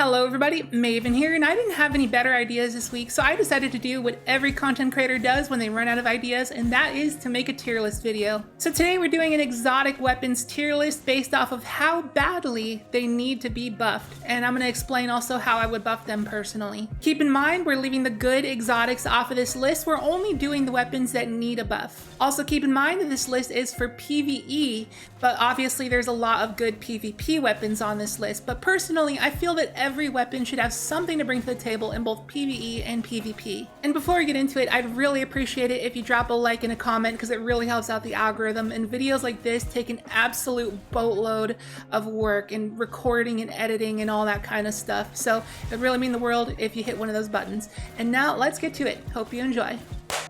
Hello everybody, Maven here, and I didn't have any better ideas this week, so I decided to do what every content creator does when they run out of ideas, and that is to make a tier list video. So today we're doing an exotic weapons tier list based off of how badly they need to be buffed, and I'm going to explain also how I would buff them personally. Keep in mind, we're leaving the good exotics off of this list. We're only doing the weapons that need a buff. Also keep in mind that this list is for PvE, but obviously there's a lot of good PvP weapons on this list, but personally I feel that every weapon should have something to bring to the table in both PvE and PvP. And before we get into it, I'd really appreciate it if you drop a like and a comment because it really helps out the algorithm, and videos like this take an absolute boatload of work and recording and editing and all that kind of stuff, so it would really mean the world if you hit one of those buttons. And now let's get to it. Hope you enjoy.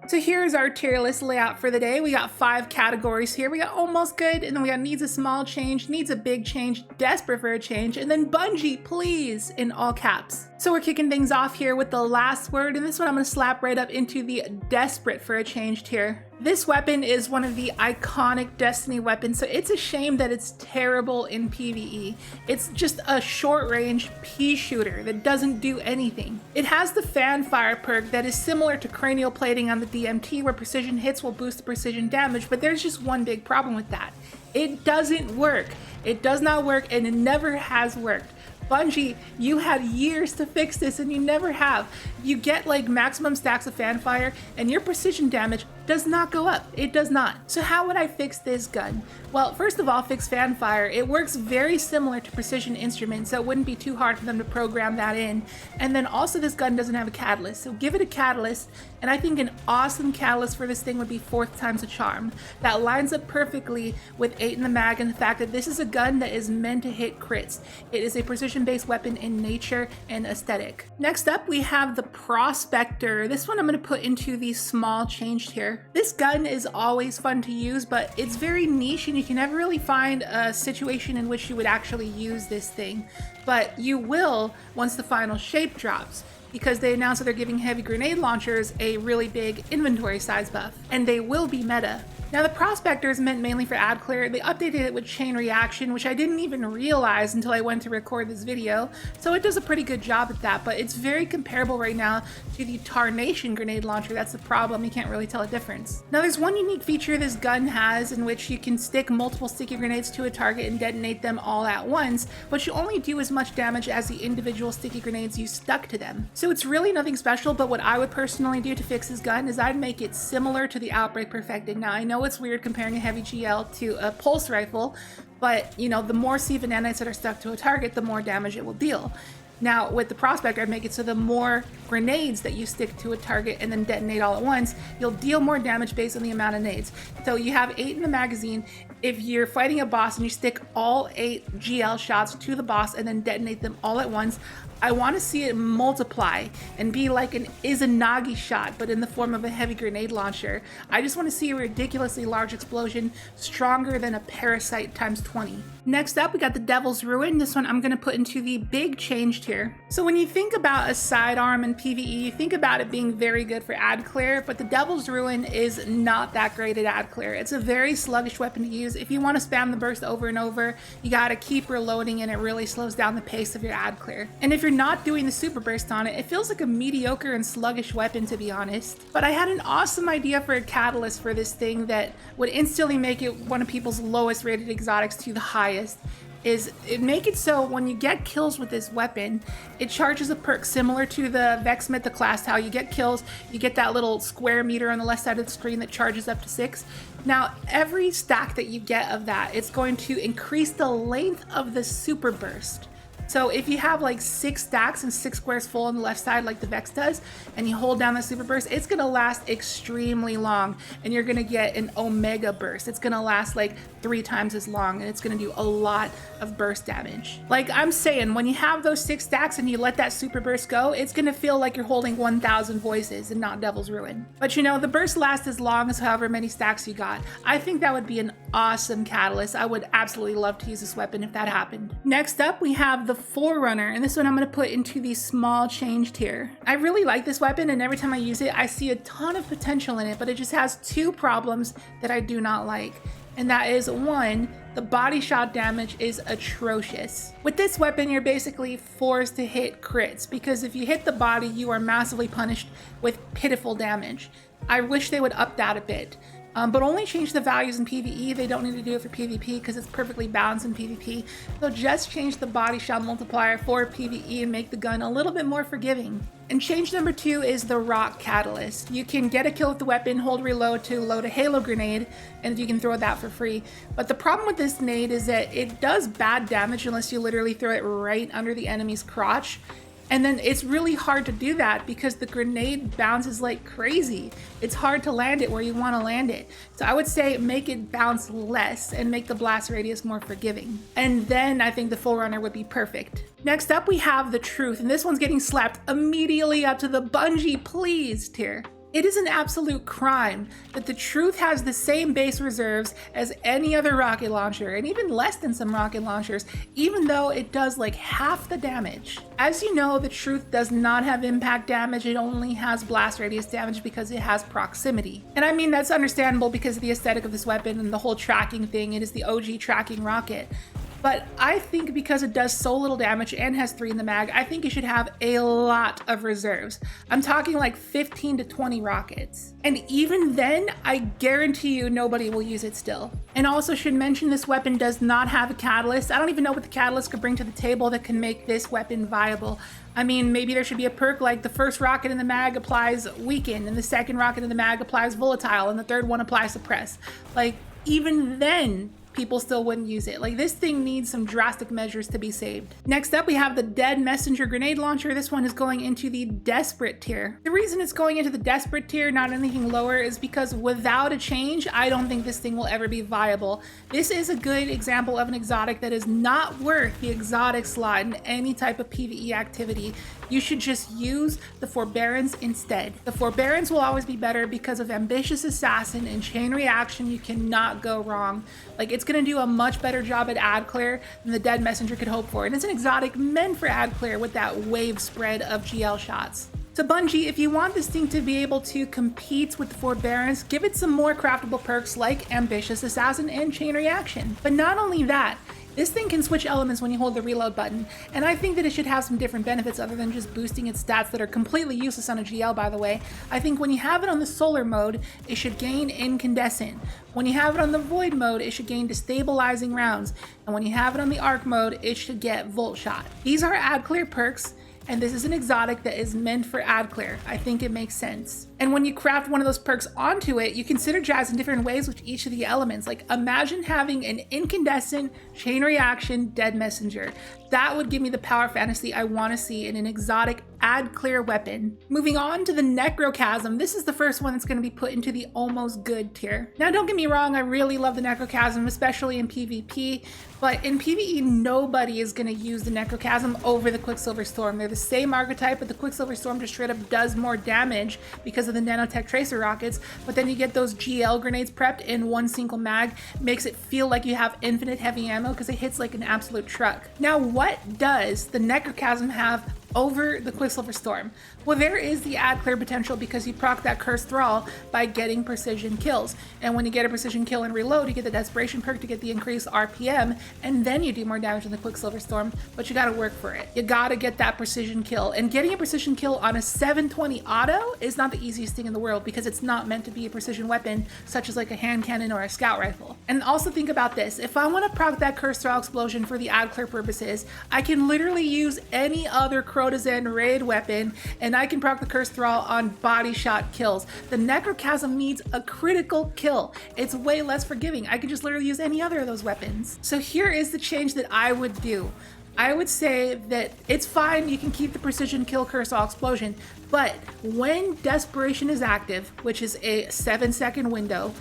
So here's our tier list layout for the day. We got 5 categories here. We got almost good, and then we got needs a small change, needs a big change, desperate for a change, and then Bungie, please, in all caps. So we're kicking things off here with the last word, and this one I'm going to slap right up into the desperate for a change tier. This weapon is one of the iconic Destiny weapons, so it's a shame that it's terrible in PvE. It's just a short-range pea shooter that doesn't do anything. It has the fanfire perk that is similar to cranial plating on the DMT, where precision hits will boost the precision damage, but there's just one big problem with that. It doesn't work. It does not work, and it never has worked. Bungie, you had years to fix this and you never have. You get like maximum stacks of fanfire and your precision damage does not go up. It does not. So how would I fix this gun? Well, first of all, fix fanfire. It works very similar to precision instruments, so it wouldn't be too hard for them to program that in. And then also this gun doesn't have a catalyst, so give it a catalyst, and I think an awesome catalyst for this thing would be 4th time's a charm. That lines up perfectly with 8 in the mag and the fact that this is a gun that is meant to hit crits. It is a precision-based weapon in nature and aesthetic. Next up, we have the Prospector. This one I'm going to put into the small change tier. This gun is always fun to use, but it's very niche and you can never really find a situation in which you would actually use this thing. But you will once the final shape drops, because they announced that they're giving heavy grenade launchers a really big inventory size buff, and they will be meta. Now the Prospector is meant mainly for ad clear. They updated it with chain reaction, which I didn't even realize until I went to record this video, so it does a pretty good job at that, but it's very comparable right now to the Tarnation grenade launcher. That's the problem, you can't really tell a difference. Now there's one unique feature this gun has in which you can stick multiple sticky grenades to a target and detonate them all at once, but you only do as much damage as the individual sticky grenades you stuck to them. So it's really nothing special, but what I would personally do to fix this gun is I'd make it similar to the Outbreak Perfected. Now I know it's weird comparing a heavy GL to a pulse rifle, but you know, the more C-V nanites that are stuck to a target, the more damage it will deal. Now with the Prospector, I'd make it so the more grenades that you stick to a target and then detonate all at once, you'll deal more damage based on the amount of nades. So you have 8 in the magazine. If you're fighting a boss and you stick all 8 GL shots to the boss and then detonate them all at once, I want to see it multiply and be like an Izanagi shot, but in the form of a heavy grenade launcher. I just want to see a ridiculously large explosion, stronger than a parasite times 20. Next up, we got the Devil's Ruin. This one I'm going to put into the big change tier. So when you think about a sidearm in PvE, you think about it being very good for ad clear, but the Devil's Ruin is not that great at ad clear. It's a very sluggish weapon to use. If you want to spam the burst over and over, you got to keep reloading and it really slows down the pace of your ad clear. And if you're not doing the super burst on it, it feels like a mediocre and sluggish weapon, to be honest. But I had an awesome idea for a catalyst for this thing that would instantly make it one of people's lowest rated exotics to the highest. Is it make it so when you get kills with this weapon, it charges a perk similar to the Vexmit, the class how you get kills, you get that little square meter on the left side of the screen that charges up to 6. Now every stack that you get of that, it's going to increase the length of the super burst. So if you have like 6 stacks and 6 squares full on the left side like the Vex does, and you hold down the super burst, it's going to last extremely long, and you're going to get an Omega burst. It's going to last like 3 times as long, and it's going to do a lot of burst damage. Like I'm saying, when you have those 6 stacks and you let that super burst go, it's going to feel like you're holding 1,000 voices and not Devil's Ruin. But you know, the burst lasts as long as however many stacks you got. I think that would be an awesome catalyst. I would absolutely love to use this weapon if that happened. Next up, we have the Forerunner, and this one I'm going to put into the small change tier. I really like this weapon, and every time I use it, I see a ton of potential in it, but it just has 2 problems that I do not like. And that is, 1, the body shot damage is atrocious. With this weapon, you're basically forced to hit crits, because if you hit the body, you are massively punished with pitiful damage. I wish they would up that a bit. But only change the values in PvE. They don't need to do it for PvP because it's perfectly balanced in PvP. So just change the body shot multiplier for PvE and make the gun a little bit more forgiving. And change number 2 is the rock catalyst. You can get a kill with the weapon, hold reload to load a halo grenade, and you can throw that for free. But the problem with this nade is that it does bad damage unless you literally throw it right under the enemy's crotch. And then it's really hard to do that because the grenade bounces like crazy. It's hard to land it where you want to land it. So I would say make it bounce less and make the blast radius more forgiving. And then I think the Forerunner would be perfect. Next up, we have the Truth, and this one's getting slapped immediately up to the Bungie please tier. It is an absolute crime that the Truth has the same base reserves as any other rocket launcher, and even less than some rocket launchers, even though it does like half the damage. As you know, the Truth does not have impact damage, it only has blast radius damage because it has proximity. And I mean, that's understandable because of the aesthetic of this weapon and the whole tracking thing. It is the OG tracking rocket. But I think because it does so little damage and has 3 in the mag, I think you should have a lot of reserves. I'm talking like 15 to 20 rockets. And even then, I guarantee you nobody will use it still. And also should mention this weapon does not have a catalyst. I don't even know what the catalyst could bring to the table that can make this weapon viable. I mean, maybe there should be a perk like the first rocket in the mag applies weaken, and the second rocket in the mag applies volatile, and the third one applies suppress. Like, even then, people still wouldn't use it. Like, this thing needs some drastic measures to be saved. Next up, we have the Dead Messenger Grenade Launcher. This one is going into the Desperate tier. The reason it's going into the Desperate tier, not anything lower, is because without a change, I don't think this thing will ever be viable. This is a good example of an exotic that is not worth the exotic slot in any type of PvE activity. You should just use the Forbearance instead. The Forbearance will always be better because of Ambitious Assassin and Chain Reaction. You cannot go wrong. Like, it's going to do a much better job at ad clear than the Dead Messenger could hope for. And it's an exotic meant for ad clear with that wave spread of GL shots. So Bungie, if you want this thing to be able to compete with the Forbearance, give it some more craftable perks like Ambitious Assassin and Chain Reaction. But not only that, this thing can switch elements when you hold the reload button, and I think that it should have some different benefits other than just boosting its stats that are completely useless on a GL, by the way. I think when you have it on the solar mode, it should gain incandescent. When you have it on the void mode, it should gain destabilizing rounds. And when you have it on the arc mode, it should get volt shot. These are ad clear perks, and this is an exotic that is meant for ad clear. I think it makes sense. And when you craft one of those perks onto it, you can synergize in different ways with each of the elements. Like, imagine having an incandescent Chain Reaction Dead Messenger. That would give me the power fantasy I want to see in an exotic ad clear weapon. Moving on to the Necrochasm. This is the first one that's going to be put into the almost good tier. Now, don't get me wrong, I really love the Necrochasm, especially in PvP, but in PvE, nobody is going to use the Necrochasm over the Quicksilver Storm. They're the same archetype, but the Quicksilver Storm just straight up does more damage because of the nanotech tracer rockets, but then you get those GL grenades prepped in one single mag, makes it feel like you have infinite heavy ammo because it hits like an absolute truck. Now, what does the Necrochasm have over the Quicksilver Storm? Well, there is the ad clear potential because you proc that Cursed Thrall by getting precision kills. And when you get a precision kill and reload, you get the Desperation perk to get the increased RPM, and then you do more damage than the Quicksilver Storm, but you gotta work for it. You gotta get that precision kill. And getting a precision kill on a 720 auto is not the easiest thing in the world because it's not meant to be a precision weapon, such as like a hand cannon or a scout rifle. And also think about this. If I wanna proc that Cursed Thrall explosion for the ad clear purposes, I can literally use any other Crotazen raid weapon, and I can proc the Cursed Thrall on body shot kills. The Necrochasm needs a critical kill. It's way less forgiving. I could just literally use any other of those weapons. So here is the change that I would do. I would say that it's fine, you can keep the precision kill Cursed Thrall explosion, but when Desperation is active, which is a 7-second window,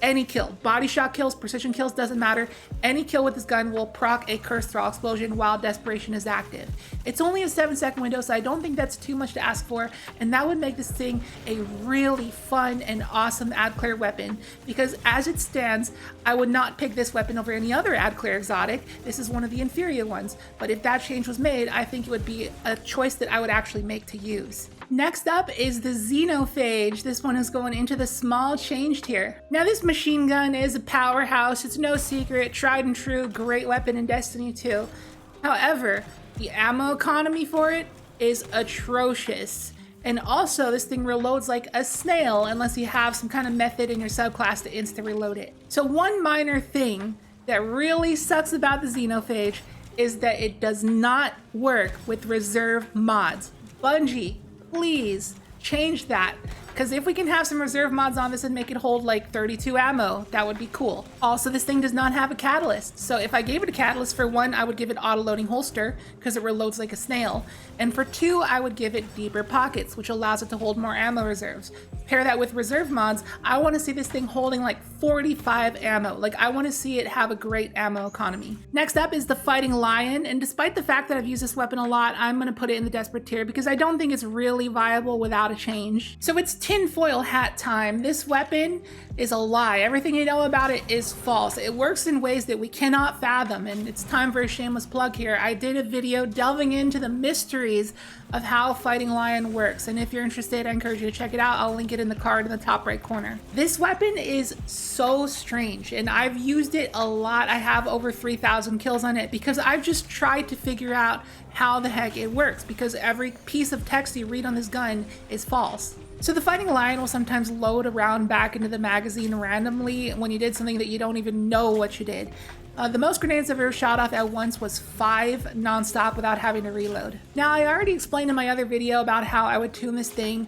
any kill, body shot kills, precision kills, doesn't matter. Any kill with this gun will proc a Cursed Thrall explosion while Desperation is active. It's only a 7-second window, so I don't think that's too much to ask for, and that would make this thing a really fun and awesome ad clear weapon, because as it stands, I would not pick this weapon over any other ad clear exotic. This is one of the inferior ones, but if that change was made, I think it would be a choice that I would actually make to use. Next up is the Xenophage. This one is going into the small change tier. Now this machine gun is a powerhouse. It's no secret, tried and true, great weapon in Destiny 2. However, the ammo economy for it is atrocious. And also, this thing reloads like a snail unless you have some kind of method in your subclass to insta-reload it. So one minor thing that really sucks about the Xenophage is that it does not work with reserve mods. Bungie, please change that. Because if we can have some reserve mods on this and make it hold like 32 ammo, that would be cool. Also, this thing does not have a catalyst. So if I gave it a catalyst, for one, I would give it auto-loading holster because it reloads like a snail. And for two, I would give it deeper pockets, which allows it to hold more ammo reserves. Pair that with reserve mods, I want to see this thing holding like 45 ammo. Like, I want to see it have a great ammo economy. Next up is the Fighting Lion. And despite the fact that I've used this weapon a lot, I'm going to put it in the desperate tier because I don't think it's really viable without a change. So it's tinfoil hat time. This weapon is a lie. Everything you know about it is false. It works in ways that we cannot fathom, and it's time for a shameless plug here. I did a video delving into the mysteries of how Fighting Lion works, and if you're interested, I encourage you to check it out. I'll link it in the card in the top right corner. This weapon is so strange, and I've used it a lot. I have over 3,000 kills on it because I've just tried to figure out how the heck it works, because every piece of text you read on this gun is false. So the Fighting Lion will sometimes load around back into the magazine randomly when you did something that you don't even know what you did. The most grenades I've ever shot off at once was 5 non-stop without having to reload. Now, I already explained in my other video about how I would tune this thing.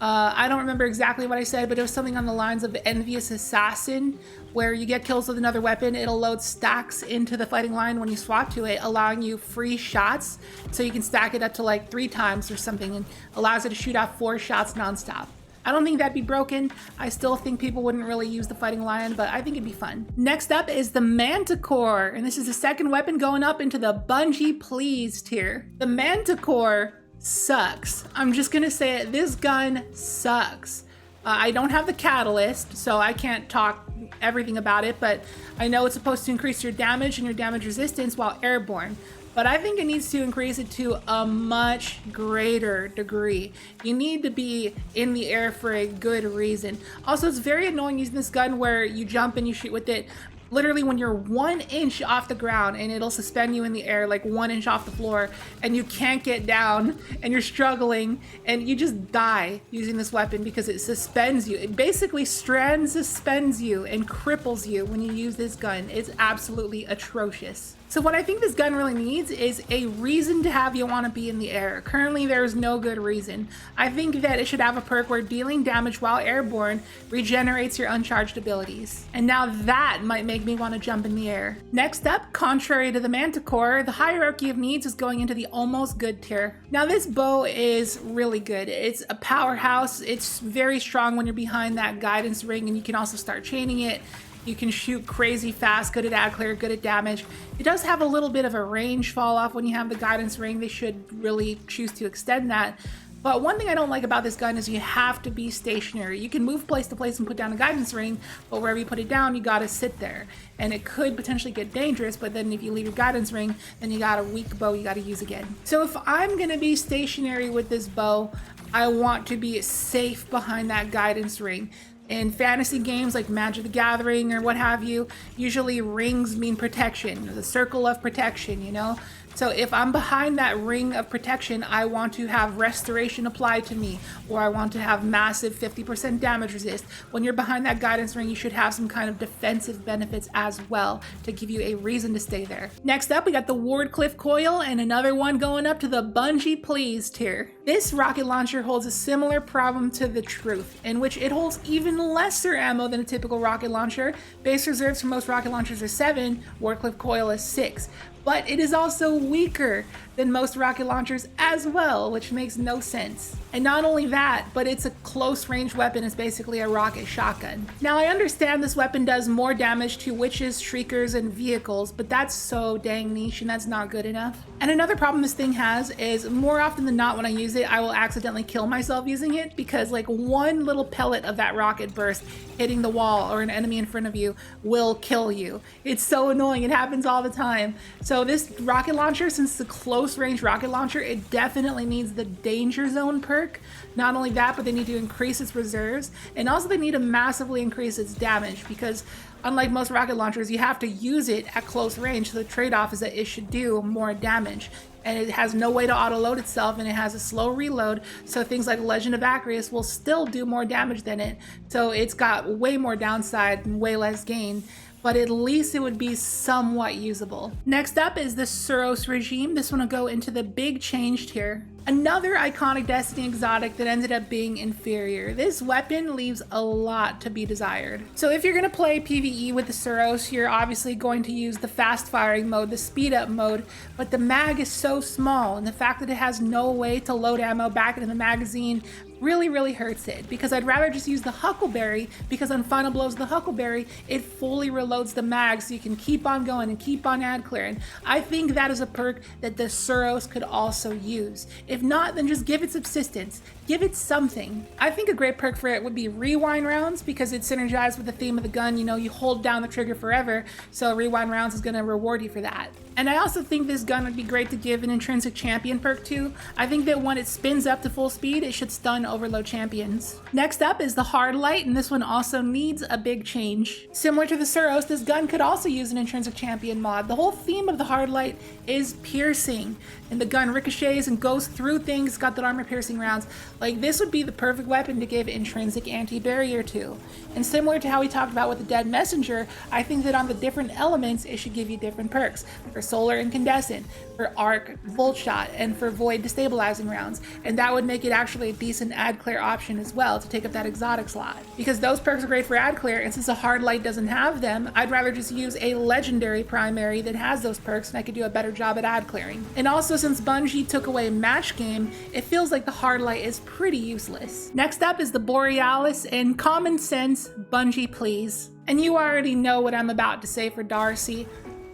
I don't remember exactly what I said, but it was something on the lines of Envious Assassin, where you get kills with another weapon, it'll load stacks into the Fighting Lion when you swap to it, allowing you free shots, so you can stack it up to like 3 times or something, and allows it to shoot off 4 shots non-stop. I don't think that'd be broken. I still think people wouldn't really use the Fighting Lion, but I think it'd be fun. Next up is the Manticore, and this is the second weapon going up into the Bungie Please tier. The Manticore sucks. I'm just gonna say it, this gun sucks. I don't have the catalyst, so I can't talk everything about it, but I know it's supposed to increase your damage and your damage resistance while airborne. But I think it needs to increase it to a much greater degree. You need to be in the air for a good reason. Also, it's very annoying using this gun where you jump and you shoot with it literally when you're 1 inch off the ground, and it'll suspend you in the air like 1 inch off the floor, and you can't get down and you're struggling and you just die using this weapon because it suspends you. It basically suspends you and cripples you when you use this gun. It's absolutely atrocious. So what I think this gun really needs is a reason to have you want to be in the air. Currently, there's no good reason. I think that it should have a perk where dealing damage while airborne regenerates your uncharged abilities. And now that might make me want to jump in the air. Next up, contrary to the Manticore, the hierarchy of needs is going into the almost good tier. Now this bow is really good. It's a powerhouse. It's very strong when you're behind that guidance ring, and you can also start chaining it. You can shoot crazy fast, good at ad clear, good at damage. It does have a little bit of a range fall off when you have the guidance ring. They should really choose to extend that. But one thing I don't like about this gun is you have to be stationary. You can move place to place and put down a guidance ring, but wherever you put it down, you gotta sit there. And it could potentially get dangerous, but then if you leave your guidance ring, then you got a weak bow you gotta use again. So if I'm gonna be stationary with this bow, I want to be safe behind that guidance ring. In fantasy games like Magic the Gathering or what have you, usually rings mean protection, the circle of protection, you know? So if I'm behind that ring of protection, I want to have restoration applied to me, or I want to have massive 50% damage resist. When you're behind that guidance ring, you should have some kind of defensive benefits as well to give you a reason to stay there. Next up, we got the Wardcliff Coil, and another one going up to the Bungie Please tier. This rocket launcher holds a similar problem to the Truth, in which it holds even lesser ammo than a typical rocket launcher. Base reserves for most rocket launchers are 7, Wardcliff Coil is 6. But it is also weaker than most rocket launchers as well, which makes no sense. And not only that, but it's a close range weapon. It's basically a rocket shotgun. Now I understand this weapon does more damage to witches, shriekers, and vehicles, but that's so dang niche and that's not good enough. And another problem this thing has is more often than not when I use it, I will accidentally kill myself using it because like one little pellet of that rocket burst hitting the wall or an enemy in front of you will kill you. It's so annoying. It happens all the time. So this rocket launcher, since it's a close close range rocket launcher, it definitely needs the danger zone perk. Not only that, but they need to increase its reserves, and also they need to massively increase its damage, because unlike most rocket launchers, you have to use it at close range, so the trade-off is that it should do more damage. And it has no way to auto-load itself, and it has a slow reload, so things like Legend of Acrius will still do more damage than it. So it's got way more downside and way less gain, but at least it would be somewhat usable. Next up is the SUROS Regime. This one will go into the big change tier. Another iconic Destiny exotic that ended up being inferior. This weapon leaves a lot to be desired. So if you're gonna play PvE with the SUROS, you're obviously going to use the fast firing mode, the speed up mode, but the mag is so small, and the fact that it has no way to load ammo back into the magazine really hurts it, because I'd rather just use the Huckleberry, because on Final Blows the Huckleberry, it fully reloads the mag so you can keep on going and keep on ad clearing. I think that is a perk that the SUROS could also use. If not, then just give it subsistence. Give it something. I think a great perk for it would be rewind rounds, because it's synergized with the theme of the gun. You know, you hold down the trigger forever, so rewind rounds is going to reward you for that. And I also think this gun would be great to give an intrinsic champion perk to. I think that when it spins up to full speed, it should stun overload champions. Next up is the Hard Light, and this one also needs a big change. Similar to the SUROS, this gun could also use an intrinsic champion mod. The whole theme of the Hard Light is piercing, and the gun ricochets and goes through things. It's got that armor piercing rounds. Like, this would be the perfect weapon to give intrinsic anti-barrier to. And similar to how we talked about with the Dead Messenger, I think that on the different elements, it should give you different perks. For solar incandescent, for arc volt shot, and for void destabilizing rounds. And that would make it actually a decent ad clear option as well to take up that exotic slot. Because those perks are great for ad clear, and since a Hard Light doesn't have them, I'd rather just use a legendary primary that has those perks, and I could do a better job at ad clearing. And also, since Bungie took away match game, it feels like the Hard Light is pretty useless. Next up is the Borealis, and common sense, Bungie please. And you already know what I'm about to say for D.A.R.C.I.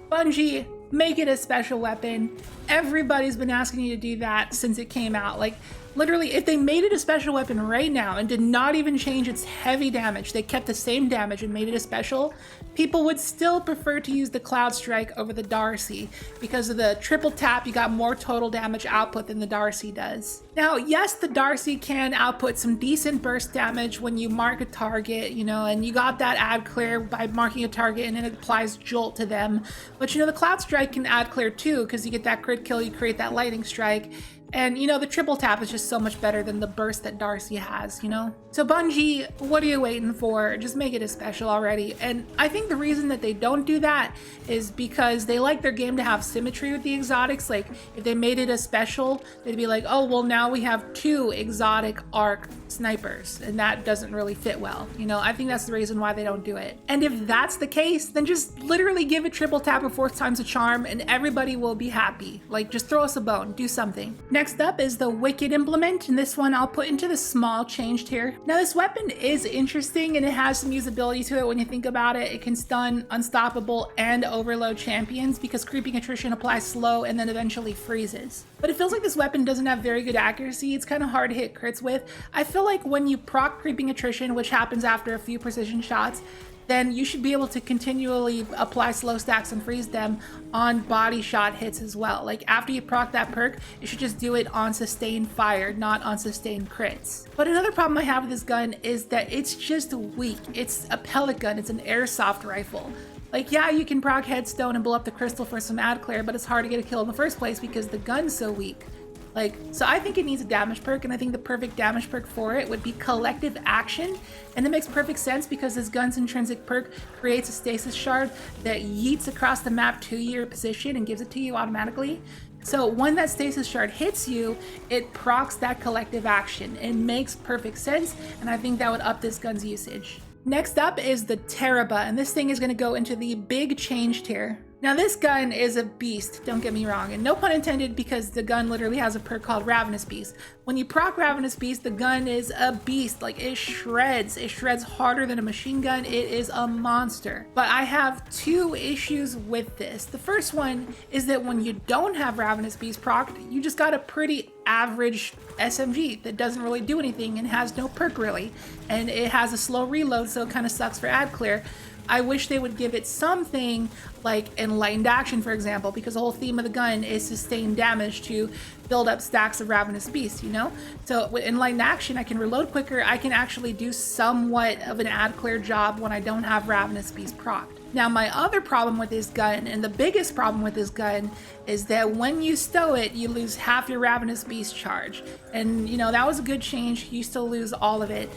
Bungie, make it a special weapon. Everybody's been asking you to do that since it came out. Like, literally, if they made it a special weapon right now and did not even change its heavy damage, they kept the same damage and made it a special, people would still prefer to use the Cloud Strike over the D.A.R.C.I. because of the triple tap. You got more total damage output than the D.A.R.C.I. does. Now, yes, the D.A.R.C.I. can output some decent burst damage when you mark a target, you know, and you got that ad clear by marking a target and it applies jolt to them. But you know, the Cloud Strike can ad clear too, because you get that crit kill, you create that lightning strike. And you know, the triple tap is just so much better than the burst that D.A.R.C.I. has, you know? So Bungie, what are you waiting for? Just make it a special already. And I think the reason that they don't do that is because they like their game to have symmetry with the exotics. Like, if they made it a special, they'd be like, oh, well, now we have 2 exotic arc snipers, and that doesn't really fit well. You know, I think that's the reason why they don't do it. And if that's the case, then just literally give it triple tap or 4th times a charm, and everybody will be happy. Like, just throw us a bone, do something. Next up is the Wicked Implement, and this one I'll put into the small change tier. Now, this weapon is interesting, and it has some usability to it when you think about it. It can stun Unstoppable and overload champions, because Creeping Attrition applies slow and then eventually freezes. But it feels like this weapon doesn't have very good accuracy. It's kind of hard to hit crits with. I feel like when you proc Creeping Attrition, which happens after a few precision shots, then you should be able to continually apply slow stacks and freeze them on body shot hits as well. Like, after you proc that perk, you should just do it on sustained fire, not on sustained crits. But another problem I have with this gun is that it's just weak. It's a pellet gun, it's an airsoft rifle. Like, yeah, you can proc Headstone and blow up the crystal for some ad clear, but it's hard to get a kill in the first place because the gun's so weak. Like, so I think it needs a damage perk, and I think the perfect damage perk for it would be Collective Action. And that makes perfect sense because this gun's intrinsic perk creates a stasis shard that yeets across the map to your position and gives it to you automatically. So when that stasis shard hits you, it procs that Collective Action. It makes perfect sense, and I think that would up this gun's usage. Next up is the Tarrabah, and this thing is going to go into the big change tier. Now, this gun is a beast, don't get me wrong, and no pun intended, because the gun literally has a perk called Ravenous Beast. When you proc Ravenous Beast, the gun is a beast. Like, it shreds. It shreds harder than a machine gun. It is a monster. But I have 2 issues with this. The first one is that when you don't have Ravenous Beast procced, you just got a pretty average SMG that doesn't really do anything and has no perk really. And it has a slow reload, so it kind of sucks for ad clear. I wish they would give it something like Enlightened Action, for example, because the whole theme of the gun is sustained damage to build up stacks of Ravenous Beast, you know? So with Enlightened Action, I can reload quicker. I can actually do somewhat of an ad clear job when I don't have Ravenous Beast procced. Now, my other problem with this gun, and the biggest problem with this gun, is that when you stow it, you lose half your Ravenous Beast charge. And, you know, that was a good change. You still lose all of it.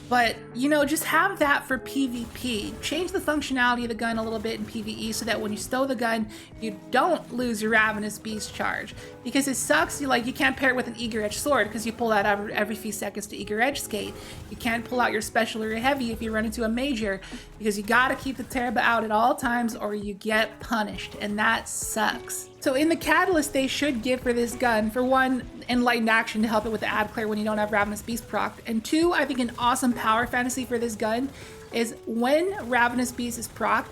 But, you know, just have that for PvP. Change the functionality of the gun a little bit in PvE so that when you stow the gun, you don't lose your Ravenous Beast charge. Because it sucks, you can't pair it with an Eager Edge sword because you pull that out every few seconds to Eager Edge skate. You can't pull out your special or your heavy if you run into a major because you gotta keep the Tarrabah out at all times or you get punished, and that sucks. So in the catalyst they should give for this gun, for one, Enlightened Action to help it with the ad clear when you don't have Ravenous Beast procced, and two, I think an awesome power fantasy for this gun is when Ravenous Beast is procced,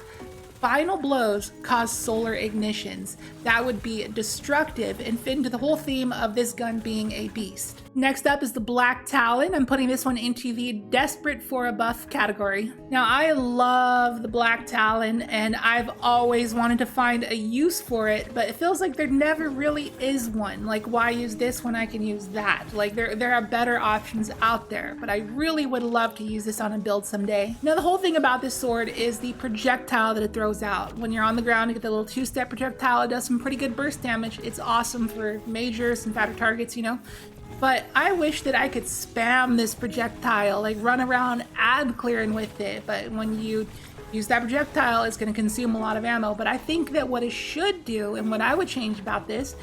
Final Blows cause solar ignitions. That would be destructive and fit into the whole theme of this gun being a beast. Next up is the Black Talon. I'm putting this one into the desperate for a buff category. Now, I love the Black Talon and I've always wanted to find a use for it, but it feels like there never really is one. Like, why use this when I can use that? Like, there are better options out there, but I really would love to use this on a build someday. Now, the whole thing about this sword is the projectile that it throws out. When you're on the ground, you get the little two-step projectile. It does some pretty good burst damage. It's awesome for majors and fatter targets, you know? But I wish that I could spam this projectile, like run around ad clearing with it. But when you use that projectile, it's going to consume a lot of ammo. But I think that what it should do, and what I would change about this,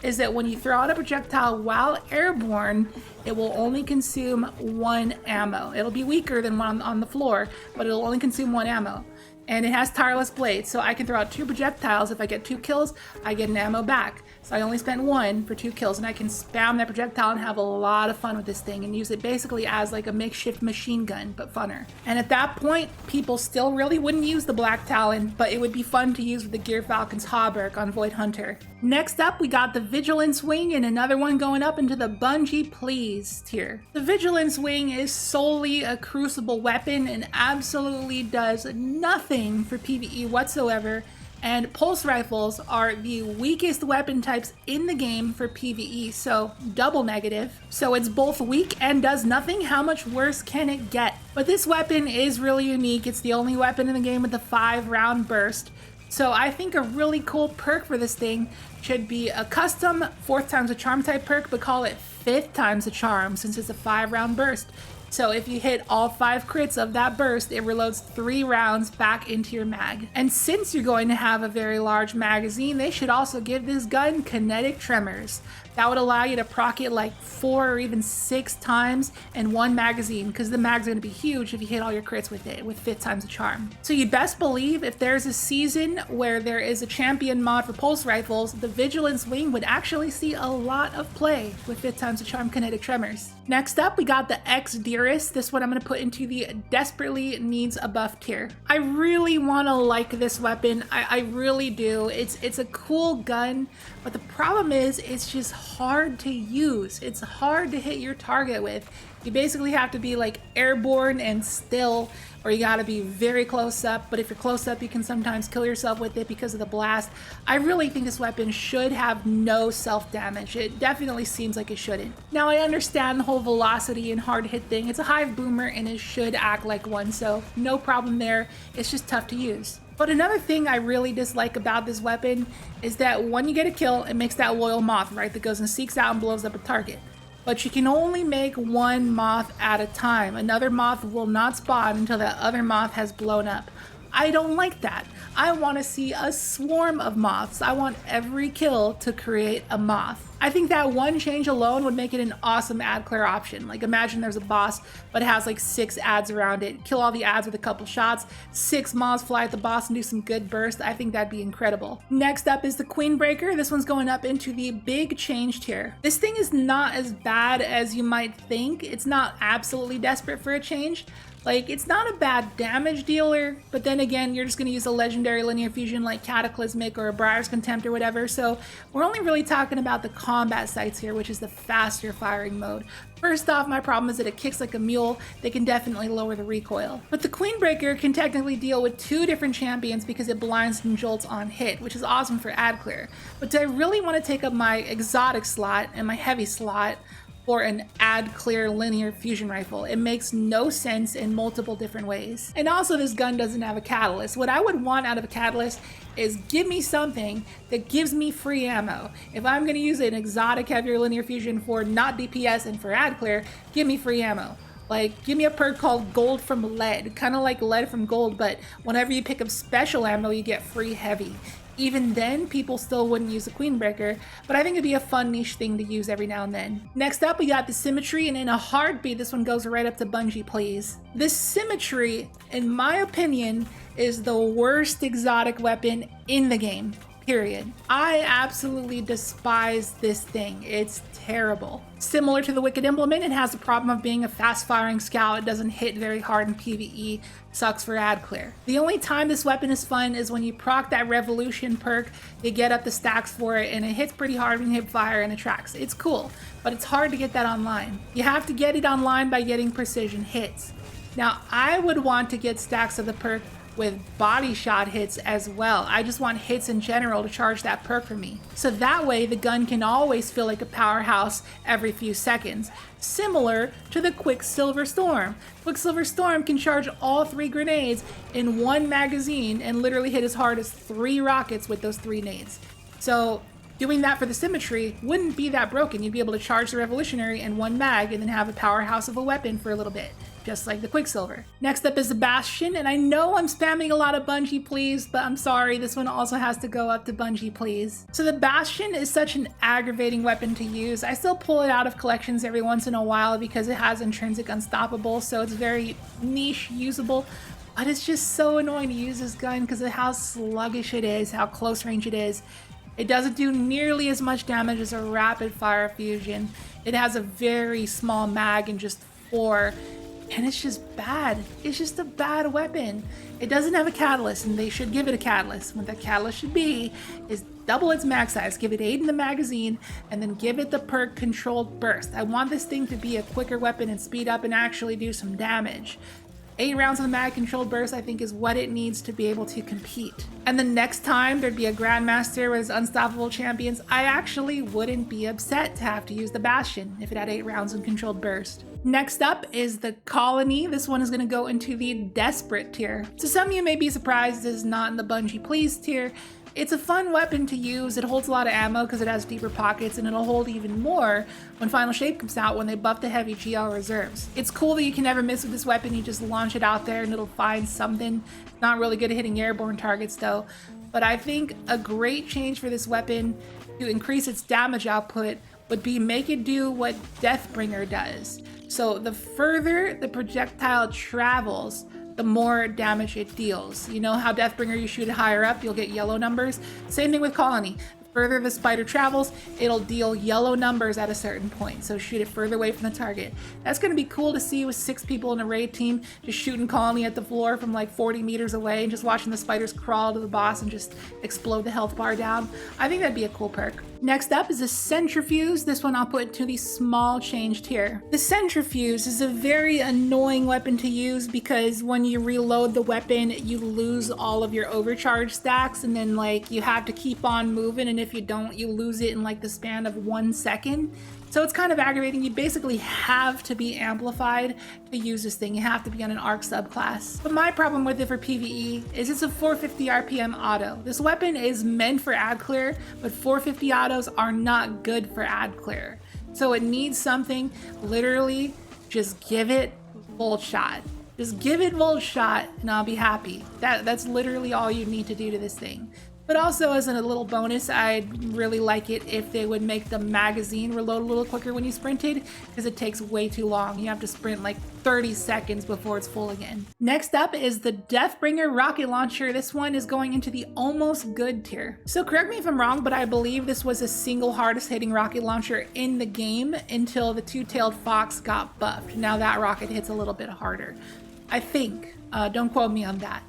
is that when you throw out a projectile while airborne, it will only consume one ammo. It'll be weaker than one on the floor, but it'll only consume one ammo. And it has tireless blades, so I can throw out two projectiles. If I get 2 kills, I get an ammo back. So I only spent 1 for 2 kills, and I can spam that projectile and have a lot of fun with this thing and use it basically as like a makeshift machine gun, but funner. And at that point, people still really wouldn't use the Black Talon, but it would be fun to use with the Gear Falcon's Hauberk on Void Hunter. Next up, we got the Vigilance Wing, and another one going up into the Bungie Please tier. The Vigilance Wing is solely a crucible weapon and absolutely does nothing for PvE whatsoever, and pulse rifles are the weakest weapon types in the game for PvE, so double negative. So it's both weak and does nothing. How much worse can it get? But this weapon is really unique. It's the only weapon in the game with a 5-round burst. So I think a really cool perk for this thing should be a custom 4th times a charm type perk, but call it 5th times a charm since it's a 5-round burst. So if you hit all 5 crits of that burst, it reloads 3 rounds back into your mag. And since you're going to have a very large magazine, they should also give this gun kinetic tremors. That would allow you to proc it like 4 or even 6 times in one magazine, because the mag's going to be huge if you hit all your crits with it, with 5th times a charm. So you best believe if there's a season where there is a champion mod for pulse rifles, the Vigilance Wing would actually see a lot of play with 5th times a charm kinetic tremors. Next up, we got the Diris. This one I'm going to put into the desperately needs a buff tier. I really want to like this weapon. I really do. It's a cool gun, but the problem is it's just hard to use. It's hard to hit your target with. You basically have to be like airborne and still, or you gotta be very close up, but if you're close up you can sometimes kill yourself with it because of the blast. I really think this weapon should have no self damage. It definitely seems like it shouldn't. Now I understand the whole velocity and hard hit thing. It's a hive boomer and it should act like one, so no problem there. It's just tough to use. But another thing I really dislike about this weapon is that when you get a kill, it makes that loyal moth, right, that goes and seeks out and blows up a target. But you can only make one moth at a time. Another moth will not spawn until that other moth has blown up. I don't like that. I want to see a swarm of moths. I want every kill to create a moth. I think that one change alone would make it an awesome ad clear option. Like imagine there's a boss, but it has like 6 ads around it. Kill all the ads with a couple shots, 6 moths fly at the boss and do some good burst. I think that'd be incredible. Next up is the Queenbreaker. This one's going up into the big change tier. This thing is not as bad as you might think. It's not absolutely desperate for a change, Like, it's not a bad damage dealer, but then again, you're just going to use a legendary linear fusion like Cataclysmic or a Briar's Contempt or whatever, so we're only really talking about the combat sites here, which is the faster firing mode. First off, my problem is that it kicks like a mule. They can definitely lower the recoil. But the Queenbreaker can technically deal with 2 different champions because it blinds and jolts on hit, which is awesome for ad clear. But do I really want to take up my exotic slot and my heavy slot for an ad clear linear fusion rifle? It makes no sense in multiple different ways. And also, this gun doesn't have a catalyst. What I would want out of a catalyst is give me something that gives me free ammo. If I'm going to use an exotic heavier linear fusion for not DPS and for ad clear, give me free ammo. Like, give me a perk called Gold from Lead, kind of like Lead from Gold, but whenever you pick up special ammo, you get free heavy. Even then, people still wouldn't use the Queenbreaker, but I think it'd be a fun niche thing to use every now and then. Next up, we got the Symmetry, and in a heartbeat, this one goes right up to Bungie, please. This Symmetry, in my opinion, is the worst exotic weapon in the game, period. I absolutely despise this thing. It's terrible. Similar to the Wicked Implement, it has the problem of being a fast-firing scout. It doesn't hit very hard in PvE. Sucks for ad clear. The only time this weapon is fun is when you proc that Revolution perk, you get up the stacks for it, and it hits pretty hard when you hit fire and attracts. It's cool, but it's hard to get that online. You have to get it online by getting precision hits. Now, I would want to get stacks of the perk with body shot hits as well. I just want hits in general to charge that perk for me. So that way the gun can always feel like a powerhouse every few seconds. Similar to the Quicksilver Storm. Quicksilver Storm can charge all 3 grenades in 1 magazine and literally hit as hard as 3 rockets with those 3 nades. So doing that for the Symmetry wouldn't be that broken. You'd be able to charge the Revolutionary in 1 mag and then have a powerhouse of a weapon for a little bit, just like the Quicksilver. Next up is the Bastion, and I know I'm spamming a lot of Bungie please, but I'm sorry, this one also has to go up to Bungie please. So the Bastion is such an aggravating weapon to use. I still pull it out of collections every once in a while because it has intrinsic unstoppable, so it's very niche usable, but it's just so annoying to use this gun because of how sluggish it is, how close range it is. It doesn't do nearly as much damage as a rapid fire fusion. It has a very small mag and just 4. And it's just bad. It's just a bad weapon. It doesn't have a catalyst, and they should give it a catalyst. What that catalyst should be is double its mag size, give it 8 in the magazine, and then give it the perk Controlled Burst. I want this thing to be a quicker weapon and speed up and actually do some damage. 8 rounds of the mag Controlled Burst, I think, is what it needs to be able to compete. And the next time there'd be a Grandmaster with his unstoppable champions, I actually wouldn't be upset to have to use the Bastion if it had 8 rounds in Controlled Burst. Next up is the Colony. This one is going to go into the Desperate tier. So some of you may be surprised this is not in the Bungie Please tier. It's a fun weapon to use. It holds a lot of ammo because it has deeper pockets, and it'll hold even more when Final Shape comes out when they buff the heavy GL reserves. It's cool that you can never miss with this weapon. You just launch it out there and it'll find something. It's not really good at hitting airborne targets though. But I think a great change for this weapon to increase its damage output would be make it do what Deathbringer does. So the further the projectile travels, the more damage it deals. You know how Deathbringer, you shoot it higher up, you'll get yellow numbers? Same thing with Colony. The further the spider travels, it'll deal yellow numbers at a certain point, so shoot it further away from the target. That's going to be cool to see with 6 people in a raid team, just shooting Colony at the floor from like 40 meters away and just watching the spiders crawl to the boss and just explode the health bar down. I think that'd be a cool perk. Next up is a Centrifuse. This one I'll put into the small change tier. The Centrifuse is a very annoying weapon to use because when you reload the weapon, you lose all of your overcharge stacks, and then like you have to keep on moving, and if you don't, you lose it in like the span of 1 second. So it's kind of aggravating. You basically have to be amplified to use this thing. You have to be on an arc subclass. But my problem with it for PvE is it's a 450 RPM auto. This weapon is meant for ad clear, but 450 autos are not good for ad clear. So it needs something, literally just give it Volt Shot. Just give it Volt Shot and I'll be happy. That's literally all you need to do to this thing. But also, as a little bonus, I'd really like it if they would make the magazine reload a little quicker when you sprinted, because it takes way too long. You have to sprint like 30 seconds before it's full again. Next up is the Deathbringer rocket launcher. This one is going into the almost good tier. So correct me if I'm wrong, but I believe this was the single hardest hitting rocket launcher in the game until the Two-Tailed Fox got buffed. Now that rocket hits a little bit harder. I think. Don't quote me on that.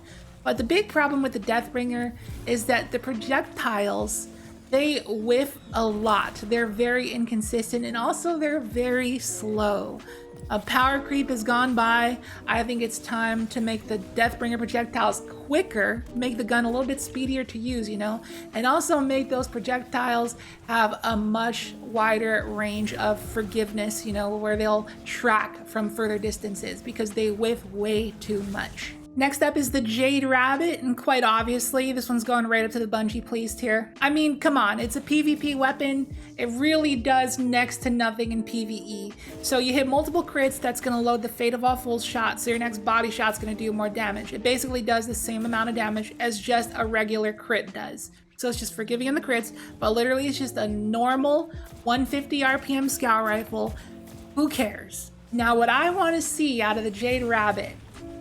But the big problem with the Deathbringer is that the projectiles, they whiff a lot. They're very inconsistent, and also they're very slow. A power creep has gone by. I think it's time to make the Deathbringer projectiles quicker, make the gun a little bit speedier to use, you know, and also make those projectiles have a much wider range of forgiveness, you know, where they'll track from further distances because they whiff way too much. Next up is the Jade Rabbit, and quite obviously, this one's going right up to the Bungie please tier. I mean, come on, it's a PvP weapon. It really does next to nothing in PvE. So you hit multiple crits, that's gonna load the Fate of All Fools shot, so your next body shot's gonna do more damage. It basically does the same amount of damage as just a regular crit does. So it's just forgiving on the crits, but literally it's just a normal 150 RPM scout rifle. Who cares? Now what I wanna see out of the Jade Rabbit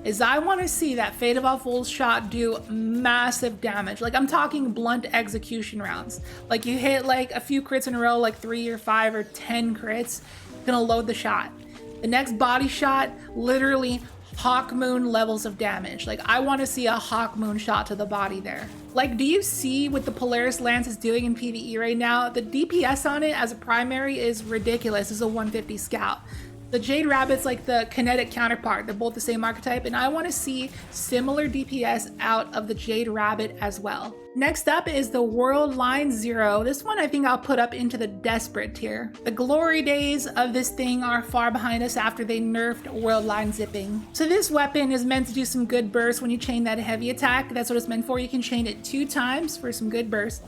is I want to see that Fate of All Fools shot do massive damage. Like, I'm talking blunt execution rounds. Like, you hit like a few crits in a row, like 3 or 5 or 10 crits, gonna load the shot. The next body shot, literally Hawk Moon levels of damage. Like, I want to see a Hawk Moon shot to the body there. Like, do you see what the Polaris Lance is doing in PvE right now? The DPS on it as a primary is ridiculous. It's a 150 scout. The Jade Rabbit's like the kinetic counterpart. They're both the same archetype, and I want to see similar DPS out of the Jade Rabbit as well. Next up is the Worldline Zero. This one I think I'll put up into the desperate tier. The glory days of this thing are far behind us after they nerfed Worldline zipping. So this weapon is meant to do some good burst when you chain that heavy attack. That's what it's meant for. You can chain it 2 times for some good burst.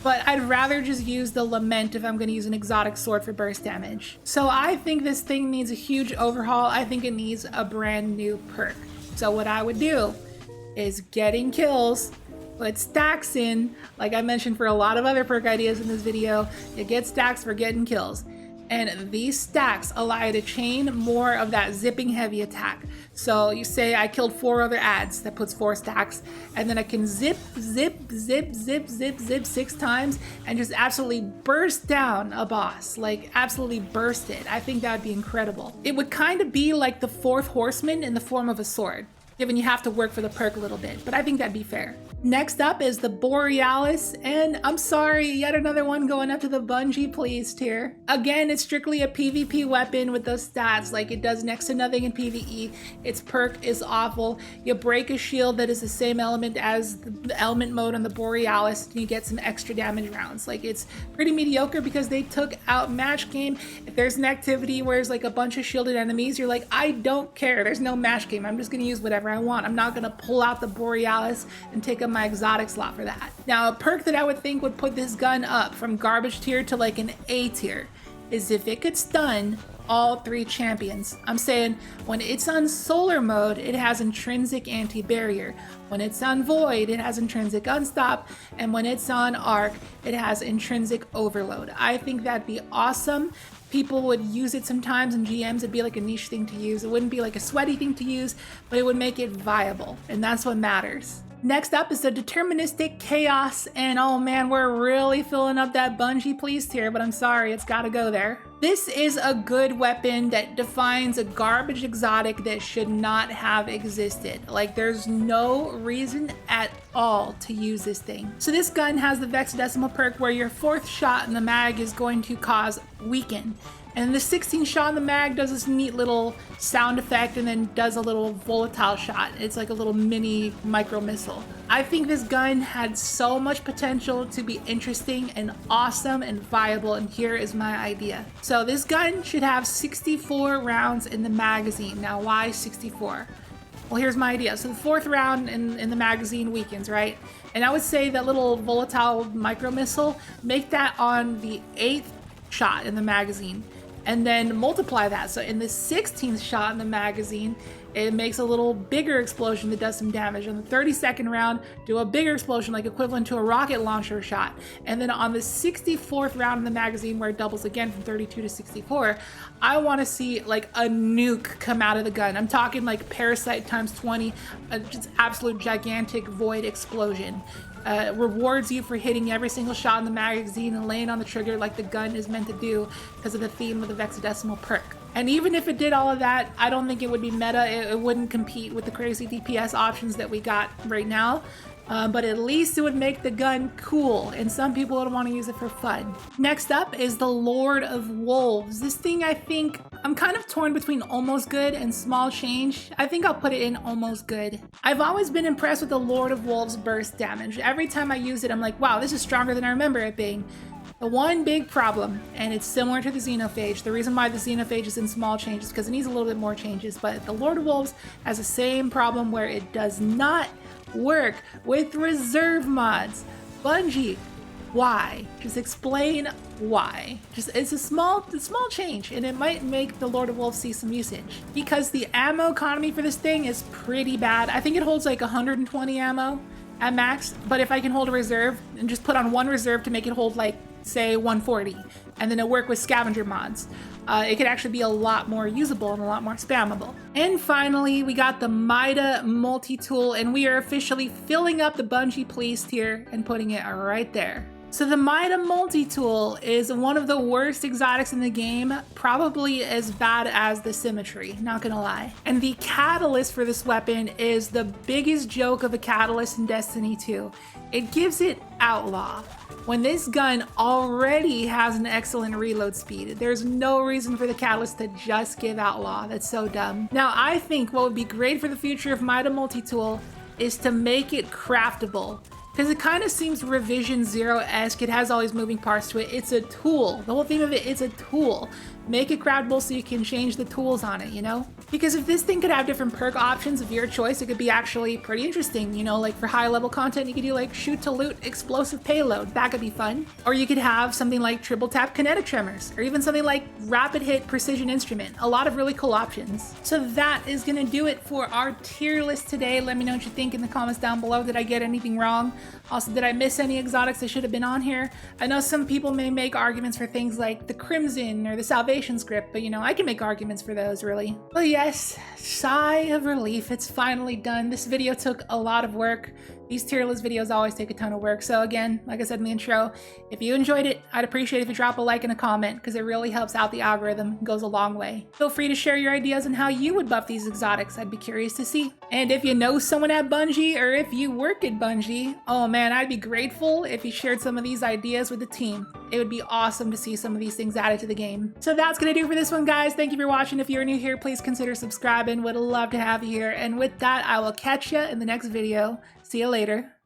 But I'd rather just use the Lament if I'm going to use an exotic sword for burst damage. So I think this thing needs a huge overhaul. I think it needs a brand new perk. So what I would do is getting kills, put stacks in, like I mentioned for a lot of other perk ideas in this video, you get stacks for getting kills. And these stacks allow you to chain more of that zipping heavy attack. So you say I killed 4 other adds, that puts 4 stacks, and then I can zip 6 times and just absolutely burst down a boss, like absolutely burst it. I think that would be incredible. It would kind of be like the 4th horseman in the form of a sword, given you have to work for the perk a little bit, but I think that'd be fair. Next up is the Borealis, and I'm sorry, yet another one going up to the Bungie please tier. Again, it's strictly a PvP weapon with those stats, like it does next to nothing in PvE. Its perk is awful. You break a shield that is the same element as the element mode on the Borealis, and you get some extra damage rounds. Like, it's pretty mediocre because they took out match game. If there's an activity where there's like a bunch of shielded enemies, you're like, I don't care, there's no match game, I'm just gonna use whatever I want. I'm not gonna pull out the Borealis and take up my exotic slot for that. Now, a perk that I would think would put this gun up from garbage tier to like an A tier is if it could stun all 3 champions. I'm saying when it's on solar mode, it has intrinsic anti-barrier. When it's on void, it has intrinsic unstop. And when it's on arc, it has intrinsic overload. I think that'd be awesome. People would use it sometimes in GMs. It'd be like a niche thing to use. It wouldn't be like a sweaty thing to use, but it would make it viable. And that's what matters. Next up is the Deterministic Chaos, and oh man, we're really filling up that Bungie please tier, but I'm sorry, it's gotta go there. This is a good weapon that defines a garbage exotic that should not have existed. Like, there's no reason at all to use this thing. So this gun has the Vexadecimal perk where your 4th shot in the mag is going to cause weaken. And the 16 shot in the mag does this neat little sound effect and then does a little volatile shot. It's like a little mini micro missile. I think this gun had so much potential to be interesting and awesome and viable, and here is my idea. So this gun should have 64 rounds in the magazine. Now, why 64? Well, here's my idea. So the 4th round in the magazine weakens, right? And I would say that little volatile micro missile, make that on the 8th shot in the magazine, and then multiply that. So in the 16th shot in the magazine, it makes a little bigger explosion that does some damage. On the 32nd round, do a bigger explosion, like equivalent to a rocket launcher shot. And then on the 64th round in the magazine, where it doubles again from 32 to 64, I want to see like a nuke come out of the gun. I'm talking like Parasite times 20, just absolute gigantic void explosion. rewards you for hitting every single shot in the magazine and laying on the trigger like the gun is meant to do because of the theme of the Vexadecimal perk. And even if it did all of that, I don't think it would be meta. It wouldn't compete with the crazy DPS options that we got right now. But at least it would make the gun cool, and some people would want to use it for fun. Next up is the Lord of Wolves. This thing, I think, I'm kind of torn between almost good and small change. I think I'll put it in almost good. I've always been impressed with the Lord of Wolves burst damage. Every time I use it, I'm like, wow, this is stronger than I remember it being. The one big problem, and it's similar to the Xenophage, the reason why the Xenophage is in small changes because it needs a little bit more changes, but the Lord of Wolves has the same problem where it does not work with reserve mods. Bungie, why? Just explain why. It's a small change, and it might make the Lord of Wolves see some usage. Because the ammo economy for this thing is pretty bad. I think it holds like 120 ammo at max, but if I can hold a reserve and just put on one reserve to make it hold like, say, 140, and then it work with scavenger mods, it could actually be a lot more usable and a lot more spammable. And finally, we got the MIDA Multi-Tool, and we are officially filling up the Bungie Police tier and putting it right there. So the MIDA Multi-Tool is one of the worst exotics in the game, probably as bad as the Symmetry, not gonna lie. And the catalyst for this weapon is the biggest joke of a catalyst in Destiny 2. It gives it Outlaw. When this gun already has an excellent reload speed, there's no reason for the catalyst to just give Outlaw. That's so dumb. Now, I think what would be great for the future of MIDA Multi-Tool is to make it craftable. Because it kind of seems Revision Zero-esque. It has all these moving parts to it. It's a tool. The whole theme of it is a tool. Make it craftable so you can change the tools on it, you know? Because if this thing could have different perk options of your choice, it could be actually pretty interesting, you know? Like for high level content, you could do like shoot to loot explosive payload. That could be fun. Or you could have something like triple tap kinetic tremors, or even something like rapid hit precision instrument. A lot of really cool options. So that is gonna do it for our tier list today. Let me know what you think in the comments down below. Did I get anything wrong? Also, did I miss any exotics that should have been on here? I know some people may make arguments for things like the Crimson or the Salvation script, but you know, I can make arguments for those, really. But yes, sigh of relief, it's finally done. This video took a lot of work. These tier list videos always take a ton of work. So again, like I said in the intro, if you enjoyed it, I'd appreciate if you drop a like and a comment because it really helps out the algorithm. It goes a long way. Feel free to share your ideas on how you would buff these exotics. I'd be curious to see. And if you know someone at Bungie or if you work at Bungie, oh man, I'd be grateful if you shared some of these ideas with the team. It would be awesome to see some of these things added to the game. So that's gonna do for this one, guys. Thank you for watching. If you're new here, please consider subscribing. Would love to have you here. And with that, I will catch you in the next video. See you later.